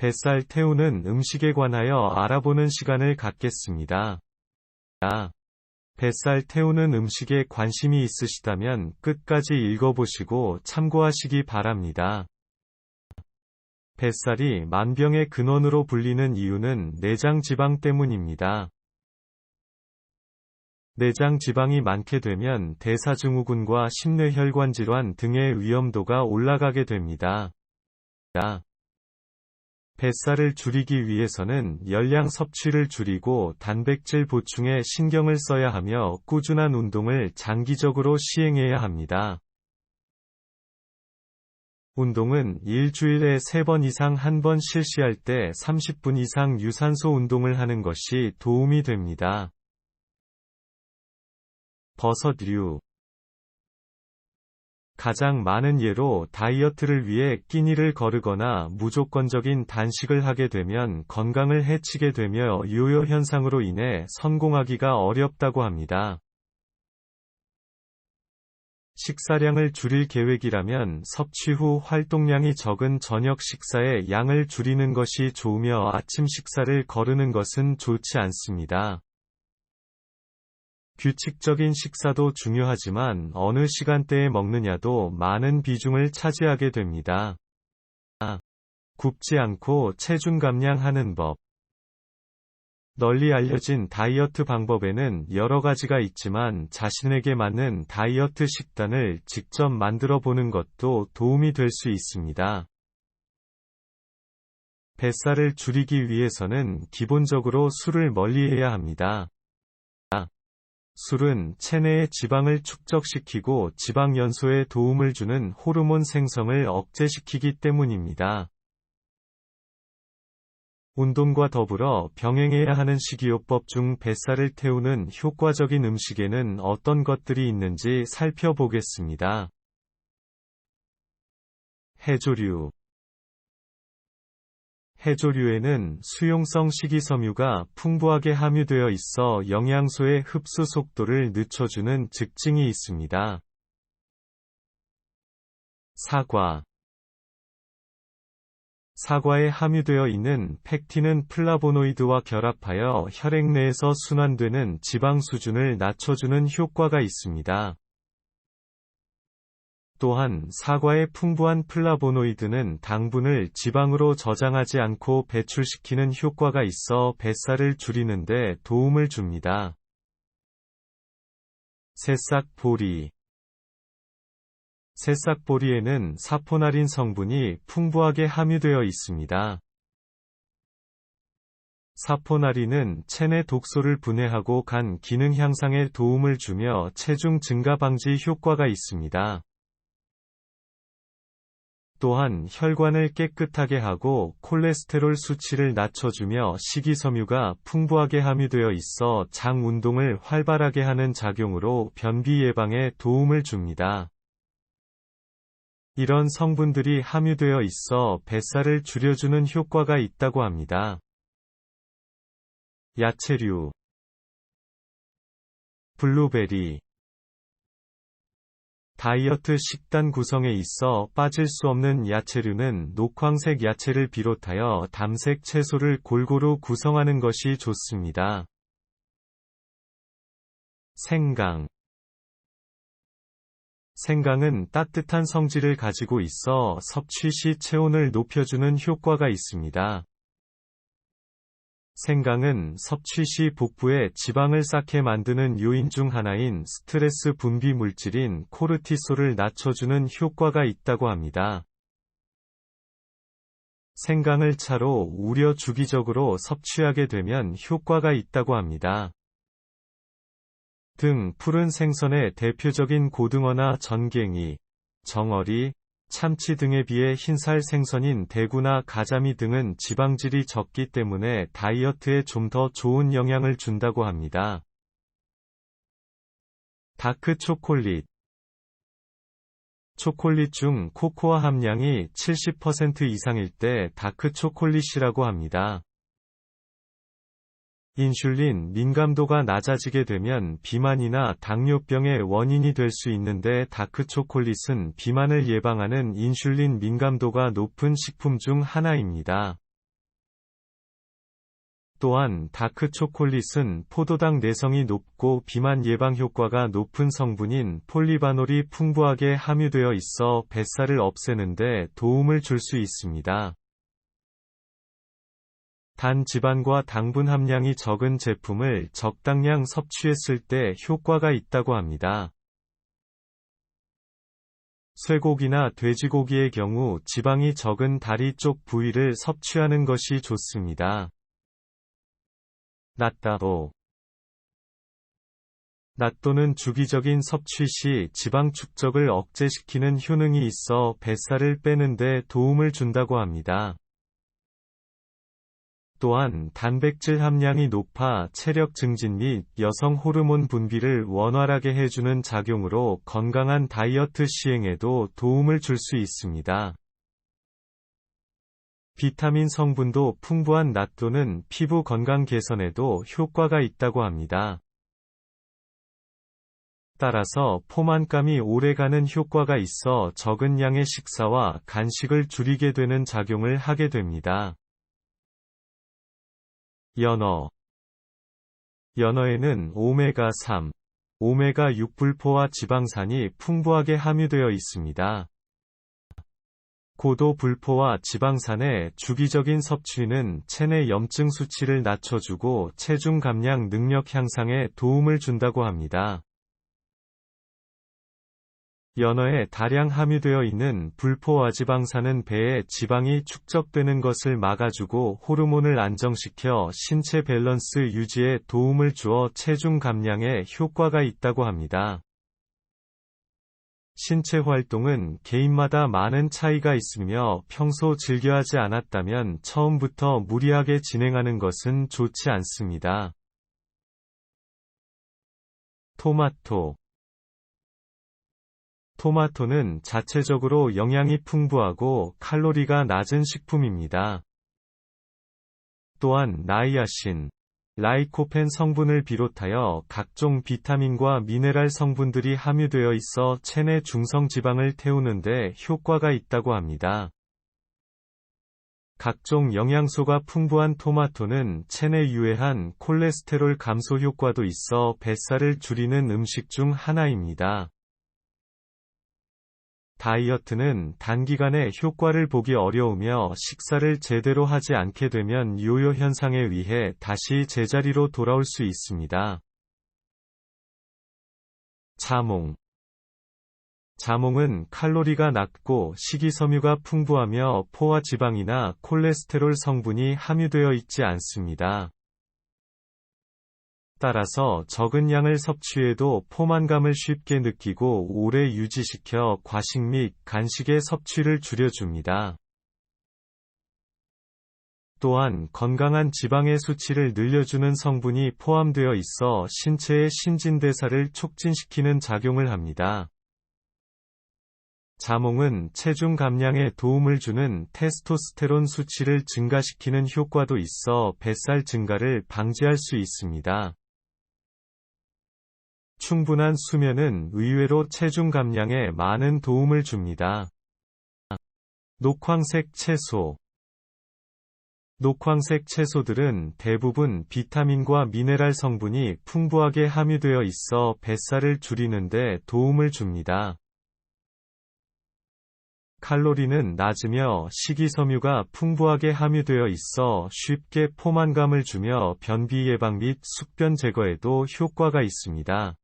뱃살 태우는 음식에 관하여 알아보는 시간을 갖겠습니다. 뱃살 태우는 음식에 관심이 있으시다면 끝까지 읽어보시고 참고하시기 바랍니다. 뱃살이 만병의 근원으로 불리는 이유는 내장 지방 때문입니다. 내장 지방이 많게 되면 대사증후군과 심뇌혈관 질환 등의 위험도가 올라가게 됩니다. 뱃살을 줄이기 위해서는 열량 섭취를 줄이고 단백질 보충에 신경을 써야 하며 꾸준한 운동을 장기적으로 시행해야 합니다. 운동은 일주일에 3번 이상 한 번 실시할 때 30분 이상 유산소 운동을 하는 것이 도움이 됩니다. 버섯류. 가장 많은 예로 다이어트를 위해 끼니를 거르거나 무조건적인 단식을 하게 되면 건강을 해치게 되며 요요 현상으로 인해 성공하기가 어렵다고 합니다. 식사량을 줄일 계획이라면 섭취 후 활동량이 적은 저녁 식사의 양을 줄이는 것이 좋으며 아침 식사를 거르는 것은 좋지 않습니다. 규칙적인 식사도 중요하지만 어느 시간대에 먹느냐도 많은 비중을 차지하게 됩니다. 굽지 않고 체중 감량하는 법. 널리 알려진 다이어트 방법에는 여러 가지가 있지만 자신에게 맞는 다이어트 식단을 직접 만들어 보는 것도 도움이 될 수 있습니다. 뱃살을 줄이기 위해서는 기본적으로 술을 멀리해야 합니다. 술은 체내의 지방을 축적시키고 지방 연소에 도움을 주는 호르몬 생성을 억제시키기 때문입니다. 운동과 더불어 병행해야 하는 식이요법 중 뱃살을 태우는 효과적인 음식에는 어떤 것들이 있는지 살펴보겠습니다. 해조류. 해조류에는 수용성 식이섬유가 풍부하게 함유되어 있어 영양소의 흡수 속도를 늦춰주는 특징이 있습니다. 사과. 사과에 함유되어 있는 펙틴은 플라보노이드와 결합하여 혈액 내에서 순환되는 지방 수준을 낮춰주는 효과가 있습니다. 또한 사과의 풍부한 플라보노이드는 당분을 지방으로 저장하지 않고 배출시키는 효과가 있어 뱃살을 줄이는 데 도움을 줍니다. 새싹보리. 새싹보리에는 사포나린 성분이 풍부하게 함유되어 있습니다. 사포나린은 체내 독소를 분해하고 간 기능 향상에 도움을 주며 체중 증가 방지 효과가 있습니다. 또한 혈관을 깨끗하게 하고 콜레스테롤 수치를 낮춰주며 식이섬유가 풍부하게 함유되어 있어 장 운동을 활발하게 하는 작용으로 변비 예방에 도움을 줍니다. 이런 성분들이 함유되어 있어 뱃살을 줄여주는 효과가 있다고 합니다. 야채류. 블루베리. 다이어트 식단 구성에 있어 빠질 수 없는 야채류는 녹황색 야채를 비롯하여 담색 채소를 골고루 구성하는 것이 좋습니다. 생강. 생강은 따뜻한 성질을 가지고 있어 섭취 시 체온을 높여주는 효과가 있습니다. 생강은 섭취 시 복부에 지방을 쌓게 만드는 요인 중 하나인 스트레스 분비 물질인 코르티솔을 낮춰주는 효과가 있다고 합니다. 생강을 차로 우려 주기적으로 섭취하게 되면 효과가 있다고 합니다. 등 푸른 생선의 대표적인 고등어나 전갱이, 정어리, 참치 등에 비해 흰살 생선인 대구나 가자미 등은 지방질이 적기 때문에 다이어트에 좀 더 좋은 영향을 준다고 합니다. 다크 초콜릿. 초콜릿 중 코코아 함량이 70% 이상일 때 다크 초콜릿이라고 합니다. 인슐린 민감도가 낮아지게 되면 비만이나 당뇨병의 원인이 될 수 있는데 다크 초콜릿은 비만을 예방하는 인슐린 민감도가 높은 식품 중 하나입니다. 또한 다크 초콜릿은 포도당 내성이 높고 비만 예방 효과가 높은 성분인 폴리바놀이 풍부하게 함유되어 있어 뱃살을 없애는 데 도움을 줄 수 있습니다. 단 지방과 당분 함량이 적은 제품을 적당량 섭취했을 때 효과가 있다고 합니다. 쇠고기나 돼지고기의 경우 지방이 적은 다리 쪽 부위를 섭취하는 것이 좋습니다. 낫또. 낫또는 주기적인 섭취 시 지방 축적을 억제시키는 효능이 있어 뱃살을 빼는 데 도움을 준다고 합니다. 또한 단백질 함량이 높아 체력 증진 및 여성 호르몬 분비를 원활하게 해주는 작용으로 건강한 다이어트 시행에도 도움을 줄 수 있습니다. 비타민 성분도 풍부한 낫또는 피부 건강 개선에도 효과가 있다고 합니다. 따라서 포만감이 오래가는 효과가 있어 적은 양의 식사와 간식을 줄이게 되는 작용을 하게 됩니다. 연어. 연어에는 오메가3, 오메가6 불포화 지방산이 풍부하게 함유되어 있습니다. 고도 불포화 지방산의 주기적인 섭취는 체내 염증 수치를 낮춰주고 체중 감량 능력 향상에 도움을 준다고 합니다. 연어에 다량 함유되어 있는 불포화 지방산은 배에 지방이 축적되는 것을 막아주고 호르몬을 안정시켜 신체 밸런스 유지에 도움을 주어 체중 감량에 효과가 있다고 합니다. 신체 활동은 개인마다 많은 차이가 있으며 평소 즐겨하지 않았다면 처음부터 무리하게 진행하는 것은 좋지 않습니다. 토마토. 토마토는 자체적으로 영양이 풍부하고 칼로리가 낮은 식품입니다. 또한 나이아신, 라이코펜 성분을 비롯하여 각종 비타민과 미네랄 성분들이 함유되어 있어 체내 중성 지방을 태우는 데 효과가 있다고 합니다. 각종 영양소가 풍부한 토마토는 체내 유해한 콜레스테롤 감소 효과도 있어 뱃살을 줄이는 음식 중 하나입니다. 다이어트는 단기간에 효과를 보기 어려우며 식사를 제대로 하지 않게 되면 요요 현상에 의해 다시 제자리로 돌아올 수 있습니다. 자몽. 자몽은 칼로리가 낮고 식이섬유가 풍부하며 포화 지방이나 콜레스테롤 성분이 함유되어 있지 않습니다. 따라서 적은 양을 섭취해도 포만감을 쉽게 느끼고 오래 유지시켜 과식 및 간식의 섭취를 줄여줍니다. 또한 건강한 지방의 수치를 늘려주는 성분이 포함되어 있어 신체의 신진대사를 촉진시키는 작용을 합니다. 자몽은 체중 감량에 도움을 주는 테스토스테론 수치를 증가시키는 효과도 있어 뱃살 증가를 방지할 수 있습니다. 충분한 수면은 의외로 체중 감량에 많은 도움을 줍니다. 녹황색 채소. 녹황색 채소들은 대부분 비타민과 미네랄 성분이 풍부하게 함유되어 있어 뱃살을 줄이는 데 도움을 줍니다. 칼로리는 낮으며 식이섬유가 풍부하게 함유되어 있어 쉽게 포만감을 주며 변비 예방 및 숙변 제거에도 효과가 있습니다.